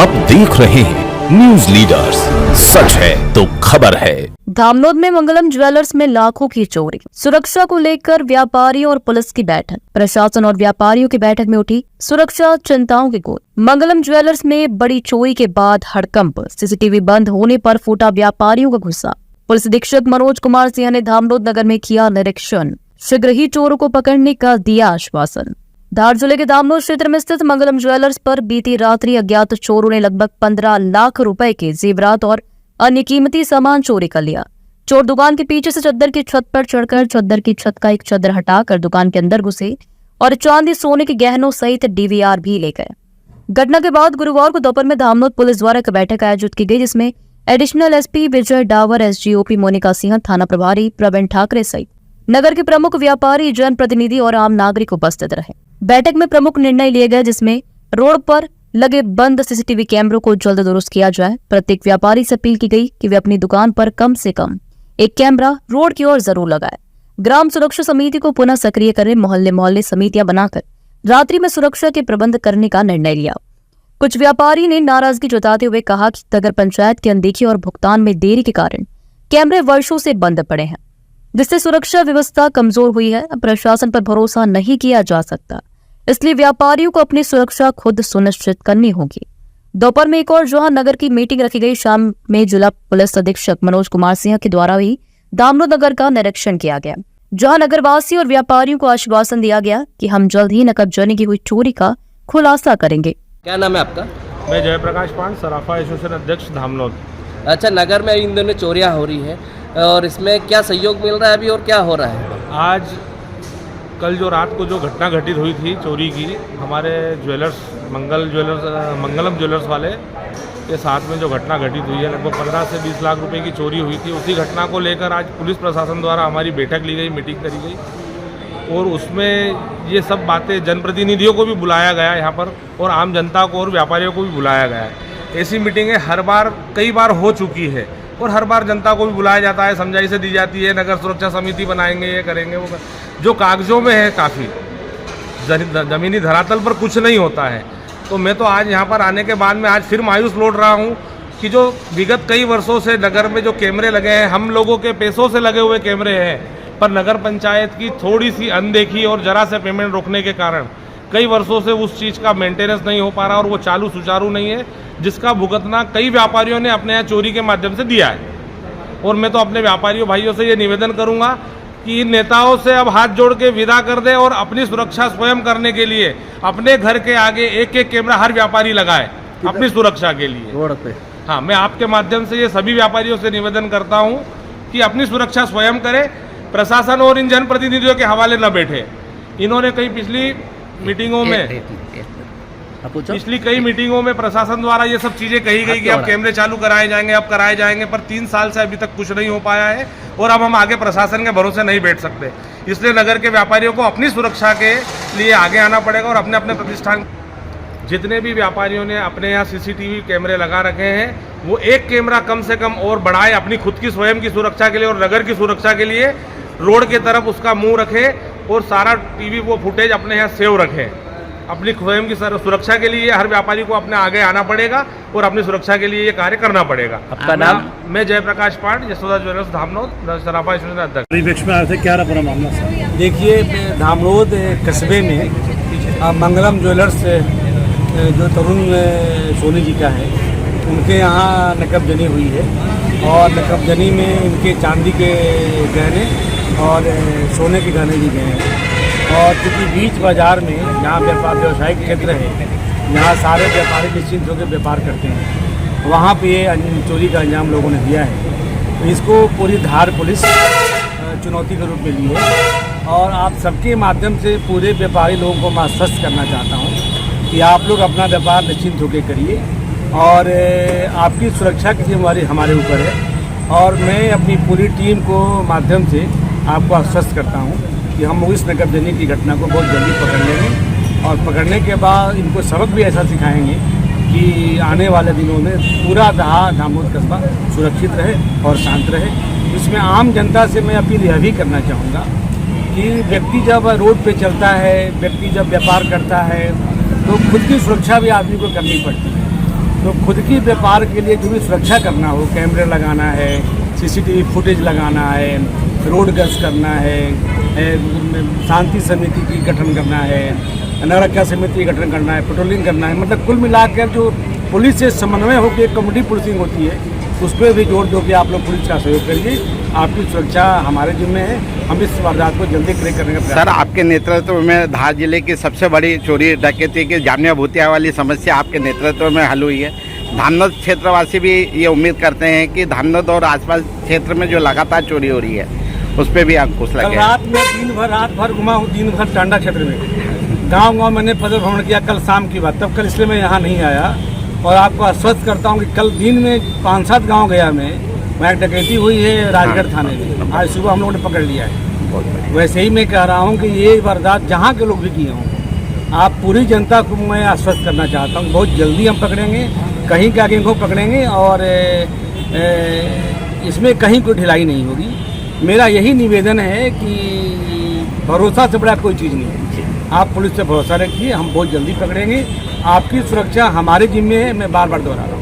आप देख रहे हैं न्यूज लीडर्स, सच है तो खबर है। धामनोद में मंगलम ज्वेलर्स में लाखों की चोरी, सुरक्षा को लेकर व्यापारियों और पुलिस की बैठक। प्रशासन और व्यापारियों की बैठक में उठी सुरक्षा चिंताओं की गोद। मंगलम ज्वेलर्स में बड़ी चोरी के बाद हड़कंप, सीसीटीवी बंद होने पर फूटा व्यापारियों का गुस्सा। पुलिस अधीक्षक मनोज कुमार सिंह ने धामनोद नगर में किया निरीक्षण, शीघ्र ही चोरों को पकड़ने का दिया आश्वासन। धार जिले के धामनोद क्षेत्र में स्थित मंगलम ज्वेलर्स पर बीती रात्रि अज्ञात चोरों ने लगभग 15 लाख रुपए के जेवरात और अन्य सामान चोरी कर लिया। चोर दुकान के पीछे से चद्दर की छत पर चढ़कर चद्दर की छत का एक चद्दर हटाकर दुकान के अंदर घुसे और चांदी सोने के गहनों सहित डीवीआर भी ले गए। घटना के बाद गुरुवार को दोपहर में धामनोद पुलिस द्वारा एक बैठक आयोजित की गई, जिसमें एडिशनल एसपी विजय डावर, एसडीओपी मोनिका सिंह, थाना प्रभारी प्रवीण ठाकरे सहित नगर के प्रमुख व्यापारी, जनप्रतिनिधि और आम नागरिक उपस्थित रहे। बैठक में प्रमुख निर्णय लिए गए, जिसमें रोड पर लगे बंद सीसीटीवी कैमरों को जल्द दुरुस्त किया जाए। प्रत्येक व्यापारी से अपील की गई कि वे अपनी दुकान पर कम से कम एक कैमरा रोड की ओर जरूर लगाए। ग्राम सुरक्षा समिति को पुनः सक्रिय करें। मोहल्ले मोहल्ले समितियां बनाकर रात्रि में सुरक्षा के प्रबंध करने का निर्णय लिया। कुछ व्यापारी ने नाराजगी जताते हुए कहा कि नगर पंचायत की अनदेखी और भुगतान में देरी के कारण कैमरे वर्षों से बंद पड़े हैं, जिससे सुरक्षा व्यवस्था कमजोर हुई है। प्रशासन पर भरोसा नहीं किया जा सकता, इसलिए व्यापारियों को अपनी सुरक्षा खुद सुनिश्चित करनी होगी। दोपहर में एक और जहां नगर की मीटिंग रखी गई। शाम में जिला पुलिस अधीक्षक मनोज कुमार सिंह के द्वारा भी धामनोद नगर का निरीक्षण किया गया, जहां नगरवासी और व्यापारियों को आश्वासन दिया गया कि हम जल्द ही नकबजनी की हुई चोरी का खुलासा करेंगे। क्या नाम है आपका? मैं जयप्रकाश पान, सराफा एसोसिएशन अध्यक्ष धामनोद। अच्छा, नगर में इन दिनों चोरियां हो रही है और इसमें क्या सहयोग मिल रहा है अभी और क्या हो रहा है? आज कल जो रात को जो घटना घटित हुई थी चोरी की, हमारे ज्वेलर्स मंगलम ज्वेलर्स वाले के साथ में जो घटना घटित हुई है, लगभग 15 से 20 लाख रुपए की चोरी हुई थी। उसी घटना को लेकर आज पुलिस प्रशासन द्वारा हमारी बैठक ली गई, मीटिंग करी गई और उसमें ये सब बातें, जनप्रतिनिधियों को भी बुलाया गया यहाँ पर और आम जनता को और व्यापारियों को भी बुलाया गया है। ऐसी मीटिंगें हर बार कई बार हो चुकी है और हर बार जनता को भी बुलाया जाता है, समझाइश दी जाती है, नगर सुरक्षा समिति बनाएंगे, ये करेंगे, वो जो कागजों में है काफ़ी, ज़मीनी धरातल पर कुछ नहीं होता है। तो मैं तो आज यहाँ पर आने के बाद में आज फिर मायूस लौट रहा हूँ कि जो विगत कई वर्षों से नगर में जो कैमरे लगे हैं, हम लोगों के पैसों से लगे हुए कैमरे हैं, पर नगर पंचायत की थोड़ी सी अनदेखी और जरा से पेमेंट रोकने के कारण कई वर्षों से उस चीज़ का मेंटेनेंस नहीं हो पा रहा और वो चालू सुचारू नहीं है, जिसका भुगतना कई व्यापारियों ने अपने यहाँ चोरी के माध्यम से दिया है। और मैं तो अपने व्यापारियों भाइयों से ये निवेदन करूँगा कि इन नेताओं से अब हाथ जोड़ के विदा कर दे और अपनी सुरक्षा स्वयं करने के लिए अपने घर के आगे एक एक कैमरा हर व्यापारी लगाए अपनी सुरक्षा के लिए रोड पे। हाँ, मैं आपके माध्यम से ये सभी व्यापारियों से निवेदन करता हूँ कि अपनी सुरक्षा स्वयं करें, प्रशासन और इन जनप्रतिनिधियों के हवाले न बैठे। इन्होंने कई पिछली कई मीटिंगों में प्रशासन द्वारा ये सब चीज़ें कही गई कि अब कैमरे चालू कराए जाएंगे, अब कराए जाएंगे, पर 3 साल से अभी तक कुछ नहीं हो पाया है और अब हम आगे प्रशासन के भरोसे नहीं बैठ सकते। इसलिए नगर के व्यापारियों को अपनी सुरक्षा के लिए आगे आना पड़ेगा और अपने अपने प्रतिष्ठान, जितने भी व्यापारियों ने अपने यहाँ सीसीटीवी कैमरे लगा रखे हैं, वो एक कैमरा कम से कम और बढ़ाए अपनी खुद की स्वयं की सुरक्षा के लिए और नगर की सुरक्षा के लिए। रोड की तरफ उसका मुँह रखे और सारा टीवी वो फुटेज अपने यहाँ सेव रखें। अपनी स्वयं की सुरक्षा के लिए हर व्यापारी को अपने आगे आना पड़ेगा और अपनी सुरक्षा के लिए ये कार्य करना पड़ेगा। आपका नाम? मैं जयप्रकाश पाठ, यशोदा ज्वेलर्स धामनोद, सराफा एसोसिएशन अध्यक्ष। परिवेश में आए थे, क्या रहा पूरा मामला सर? देखिए, धामनोद कस्बे में मंगलम ज्वेलर्स जो तरुण सोनी जी का है, उनके यहाँ नकबजनी हुई है और नकबजनी में इनके चांदी के गहने और सोने के गहने भी गए हैं। और क्योंकि बीच बाज़ार में जहाँ व्यवसायिक क्षेत्र है, यहाँ सारे व्यापारी निश्चिंत होकर व्यापार करते हैं, वहाँ पे ये चोरी का अंजाम लोगों ने दिया है। तो इसको पूरी धार पुलिस चुनौती के रूप में ली है और आप सबके माध्यम से पूरे व्यापारी लोगों को मैं आश्वस्त करना चाहता हूँ कि आप लोग अपना व्यापार निश्चिंत होकर करिए और आपकी सुरक्षा की जिम्मेदारी हमारे ऊपर है। और मैं अपनी पूरी टीम को माध्यम से आपको आश्वस्त करता हूँ कि हम इस नकबजनी की घटना को बहुत जल्दी पकड़ लेंगे और पकड़ने के बाद इनको सबक भी ऐसा सिखाएंगे कि आने वाले दिनों में पूरा धामनोद कस्बा सुरक्षित रहे और शांत रहे। इसमें आम जनता से मैं अपील यह भी करना चाहूँगा कि व्यक्ति जब रोड पे चलता है, व्यक्ति जब व्यापार करता है, तो खुद की सुरक्षा भी आदमी को करनी पड़ती है। तो खुद की व्यापार के लिए जो भी सुरक्षा करना हो, कैमरे लगाना है, सीसीटीवी फुटेज लगाना है, रोड गश्त करना है, शांति समिति की गठन करना है, नगरक्षा समिति का गठन करना है, पेट्रोलिंग करना है, मतलब कुल मिलाकर जो पुलिस से समन्वय होकर कम्युनिटी पुलिसिंग होती है उस पर भी जोर दो कि आप लोग पुलिस का सहयोग करिए। आपकी सुरक्षा हमारे जिम्मे है, हम इस वारदात को जल्दी क्लियर करने का प्रयास। सर, आपके नेतृत्व में धार जिले की सबसे बड़ी चोरी डकैती की जामिया भूतिया वाली समस्या आपके नेतृत्व में हल हुई है। धामनोद क्षेत्रवासी भी ये उम्मीद करते हैं कि धामनोद और आसपास क्षेत्र में जो लगातार चोरी हो रही है उस पर भी अंकुश लगे। रात में रात भर घुमा हूँ, दिन भर टांडा क्षेत्र में गाँव मैंने पदर भ्रमण किया कल शाम की बात, तब कल इसलिए मैं यहाँ नहीं आया। और आपको आश्वस्त करता हूँ कि कल दिन में 5-7 गांव गया मैं, वहाँ डकैती हुई है राजगढ़ थाने में, आज सुबह हम लोगों ने पकड़ लिया है। वैसे ही मैं कह रहा हूँ कि ये वारदात जहाँ के लोग भी किए हों, आप पूरी जनता को मैं आश्वस्त करना चाहता हूँ बहुत जल्दी हम पकड़ेंगे, कहीं के आगे इनको पकड़ेंगे और इसमें कहीं कोई ढिलाई नहीं होगी। मेरा यही निवेदन है कि भरोसा से बड़ा कोई चीज़ नहीं है, आप पुलिस से भरोसा रखिए, हम बहुत जल्दी पकड़ेंगे। आपकी सुरक्षा हमारे जिम्मे है, मैं बार बार दोहरा रहा हूँ।